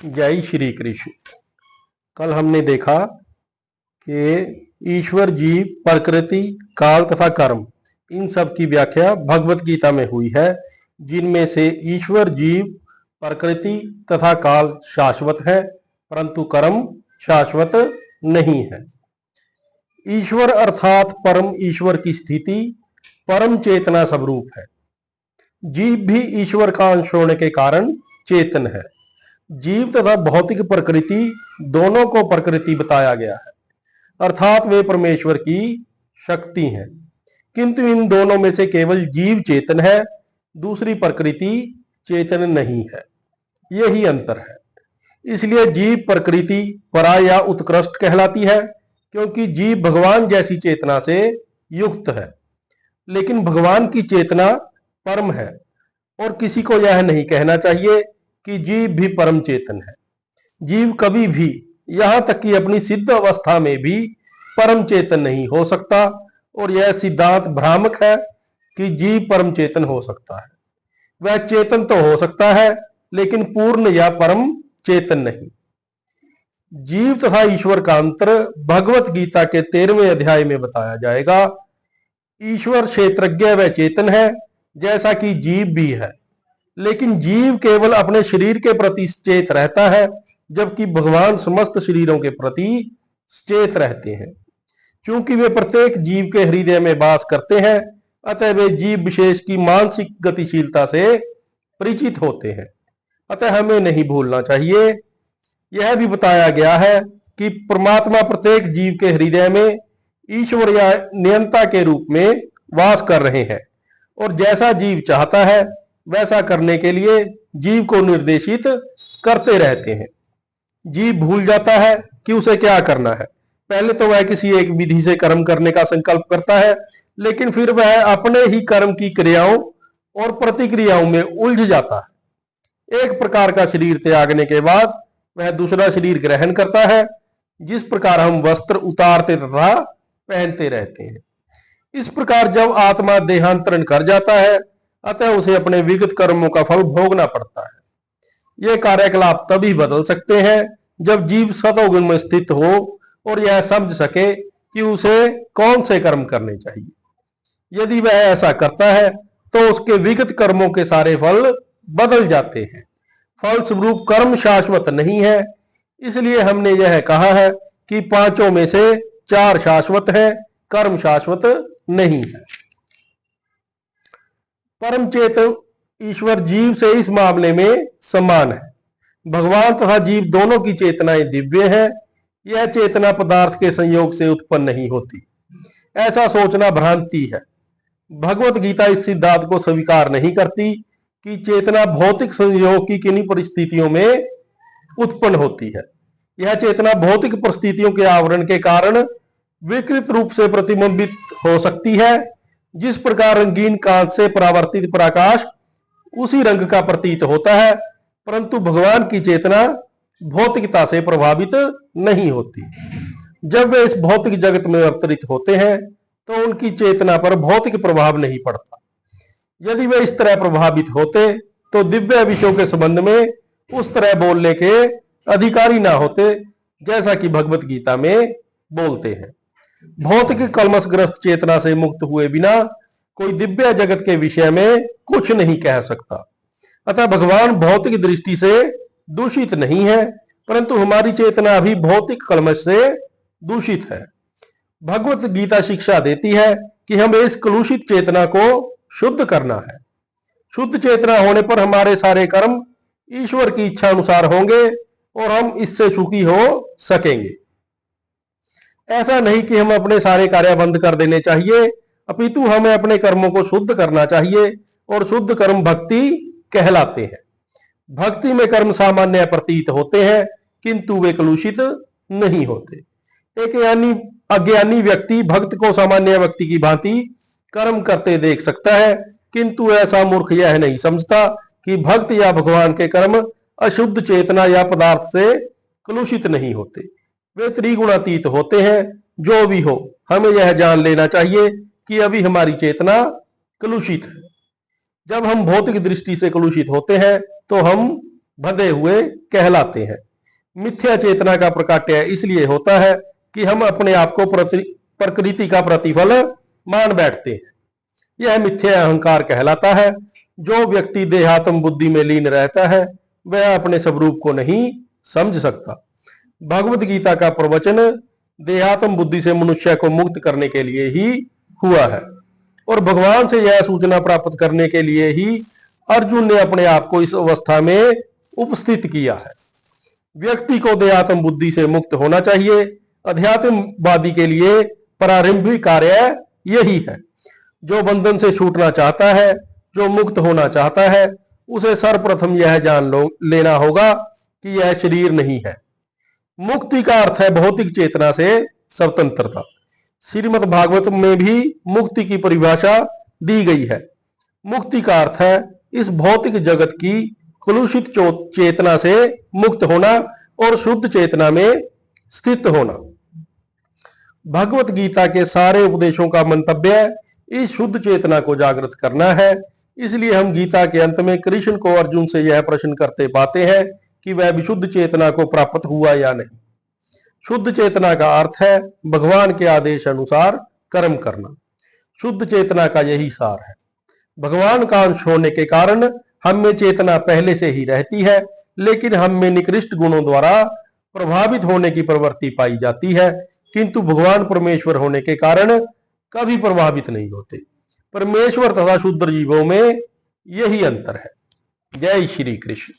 जय श्री कृष्ण। कल हमने देखा कि ईश्वर, जीव, प्रकृति, काल तथा कर्म, इन सब की व्याख्या भगवत गीता में हुई है, जिनमें से ईश्वर, जीव, प्रकृति तथा काल शाश्वत है, परंतु कर्म शाश्वत नहीं है। ईश्वर अर्थात परम ईश्वर की स्थिति परम चेतना स्वरूप है। जीव भी ईश्वर का अंश होने के कारण चेतन है। जीव तथा भौतिक प्रकृति दोनों को प्रकृति बताया गया है, अर्थात वे परमेश्वर की शक्ति हैं, किंतु इन दोनों में से केवल जीव चेतन है, दूसरी प्रकृति चेतन नहीं है। यही अंतर है। इसलिए जीव प्रकृति परा या उत्कृष्ट कहलाती है, क्योंकि जीव भगवान जैसी चेतना से युक्त है, लेकिन भगवान की चेतना परम है और किसी को यह नहीं कहना चाहिए कि जीव भी परम चेतन है। जीव कभी भी, यहां तक कि अपनी सिद्ध अवस्था में भी परम चेतन नहीं हो सकता, और यह सिद्धांत भ्रामक है कि जीव परम चेतन हो सकता है। वह चेतन तो हो सकता है, लेकिन पूर्ण या परम चेतन नहीं। जीव तथा ईश्वर का अंतर भगवत गीता के 13वें अध्याय में बताया जाएगा। ईश्वर क्षेत्रज्ञ व चेतन है, जैसा कि जीव भी है, लेकिन जीव केवल अपने शरीर के प्रति सचेत रहता है, जबकि भगवान समस्त शरीरों के प्रति सचेत रहते हैं। चूंकि वे प्रत्येक जीव के हृदय में वास करते हैं, अतः वे जीव विशेष की मानसिक गतिशीलता से परिचित होते हैं। अतः हमें नहीं भूलना चाहिए। यह भी बताया गया है कि परमात्मा प्रत्येक जीव के हृदय में ईश्वर या नियंता के रूप में वास कर रहे हैं, और जैसा जीव चाहता है वैसा करने के लिए जीव को निर्देशित करते रहते हैं। जीव भूल जाता है कि उसे क्या करना है। पहले तो वह किसी एक विधि से कर्म करने का संकल्प करता है, लेकिन फिर वह अपने ही कर्म की क्रियाओं और प्रतिक्रियाओं में उलझ जाता है। एक प्रकार का शरीर त्यागने के बाद वह दूसरा शरीर ग्रहण करता है, जिस प्रकार हम वस्त्र उतारते तथा पहनते रहते हैं। इस प्रकार जब आत्मा देहांतरण कर जाता है, अतः उसे अपने विगत कर्मों का फल भोगना पड़ता है। ये कार्यकलाप तभी बदल सकते हैं जब जीव सतोगुण में स्थित हो और यह समझ सके कि उसे कौन से कर्म करने चाहिए। यदि वह ऐसा करता है तो उसके विगत कर्मों के सारे फल बदल जाते हैं। फल स्वरूप कर्म शाश्वत नहीं है। इसलिए हमने यह कहा है कि पांचों में से चार शाश्वत है, कर्म शाश्वत नहीं है। परम चेतन ईश्वर जीव से इस मामले में समान है। भगवान तथा जीव दोनों की चेतनाएं दिव्य है। यह चेतना पदार्थ के संयोग से उत्पन्न नहीं होती, ऐसा सोचना भ्रांति है। भगवत गीता इस सिद्धांत को स्वीकार नहीं करती कि चेतना भौतिक संयोग की किन्हीं परिस्थितियों में उत्पन्न होती है। यह चेतना भौतिक परिस्थितियों के आवरण के कारण विकृत रूप से प्रतिबिंबित हो सकती है। जिस प्रकार रंगीन कांच से परावर्तित प्रकाश उसी रंग का प्रतीत होता है, परंतु भगवान की चेतना भौतिकता से प्रभावित नहीं होती। जब वे इस भौतिक जगत में अवतरित होते हैं तो उनकी चेतना पर भौतिक प्रभाव नहीं पड़ता। यदि वे इस तरह प्रभावित होते तो दिव्य विषयों के संबंध में उस तरह बोलने के अधिकारी ना होते, जैसा कि भगवत गीता में बोलते हैं। भौतिक कलमशग्रस्त चेतना से मुक्त हुए बिना कोई दिव्य जगत के विषय में कुछ नहीं कह सकता। अतः भगवान भौतिक दृष्टि से दूषित नहीं है, परंतु हमारी चेतना भी भौतिक कलमश से दूषित है। भगवत गीता शिक्षा देती है कि हमें इस कलुषित चेतना को शुद्ध करना है। शुद्ध चेतना होने पर हमारे सारे कर्म ईश्वर की इच्छा अनुसार होंगे और हम इससे सुखी हो सकेंगे। ऐसा नहीं कि हम अपने सारे कार्य बंद कर देने चाहिए, अपितु हमें अपने कर्मों को शुद्ध करना चाहिए, और शुद्ध कर्म भक्ति कहलाते हैं। भक्ति में कर्म सामान्य प्रतीत होते हैं, किंतु वे कलुषित नहीं होते। एक अज्ञानी व्यक्ति भक्त को सामान्य व्यक्ति की भांति कर्म करते देख सकता है, किंतु ऐसा मूर्ख यह नहीं समझता कि भक्त या भगवान के कर्म अशुद्ध चेतना या पदार्थ से कलुषित नहीं होते। वे त्रिगुणातीत होते हैं। जो भी हो, हमें यह जान लेना चाहिए कि अभी हमारी चेतना कलुषित है। जब हम भौतिक दृष्टि से कलुषित होते हैं तो हम बंधे हुए कहलाते हैं। मिथ्या चेतना का प्रकाट्य इसलिए होता है कि हम अपने आप को प्रकृति का प्रतिफल मान बैठते हैं। यह मिथ्या अहंकार कहलाता है। जो व्यक्ति देहात्म बुद्धि में लीन रहता है वह अपने स्वरूप को नहीं समझ सकता। भगवत गीता का प्रवचन देहात्म बुद्धि से मनुष्य को मुक्त करने के लिए ही हुआ है और भगवान से यह सूचना प्राप्त करने के लिए ही अर्जुन ने अपने आप को इस अवस्था में उपस्थित किया है। व्यक्ति को देहात्म बुद्धि से मुक्त होना चाहिए। अध्यात्मवादी के लिए प्रारंभिक कार्य यही है। जो बंधन से छूटना चाहता है, जो मुक्त होना चाहता है, उसे सर्वप्रथम यह जान लेना होगा कि यह शरीर नहीं है। मुक्ति का अर्थ है भौतिक चेतना से स्वतंत्रता। श्रीमद् भागवत में भी मुक्ति की परिभाषा दी गई है। मुक्ति का अर्थ है इस भौतिक जगत की कलुषित चेतना से मुक्त होना और शुद्ध चेतना में स्थित होना। भगवत गीता के सारे उपदेशों का मंतव्य इस शुद्ध चेतना को जागृत करना है। इसलिए हम गीता के अंत में कृष्ण को अर्जुन से यह प्रश्न करते पाते हैं कि वह विशुद्ध चेतना को प्राप्त हुआ या नहीं। शुद्ध चेतना का अर्थ है भगवान के आदेश अनुसार कर्म करना। शुद्ध चेतना का यही सार है। भगवान का अंश होने के कारण हम में चेतना पहले से ही रहती है, लेकिन हम में निकृष्ट गुणों द्वारा प्रभावित होने की प्रवृत्ति पाई जाती है, किंतु भगवान परमेश्वर होने के कारण कभी प्रभावित नहीं होते। परमेश्वर तथा शुद्ध जीवों में यही अंतर है। जय श्री कृष्ण।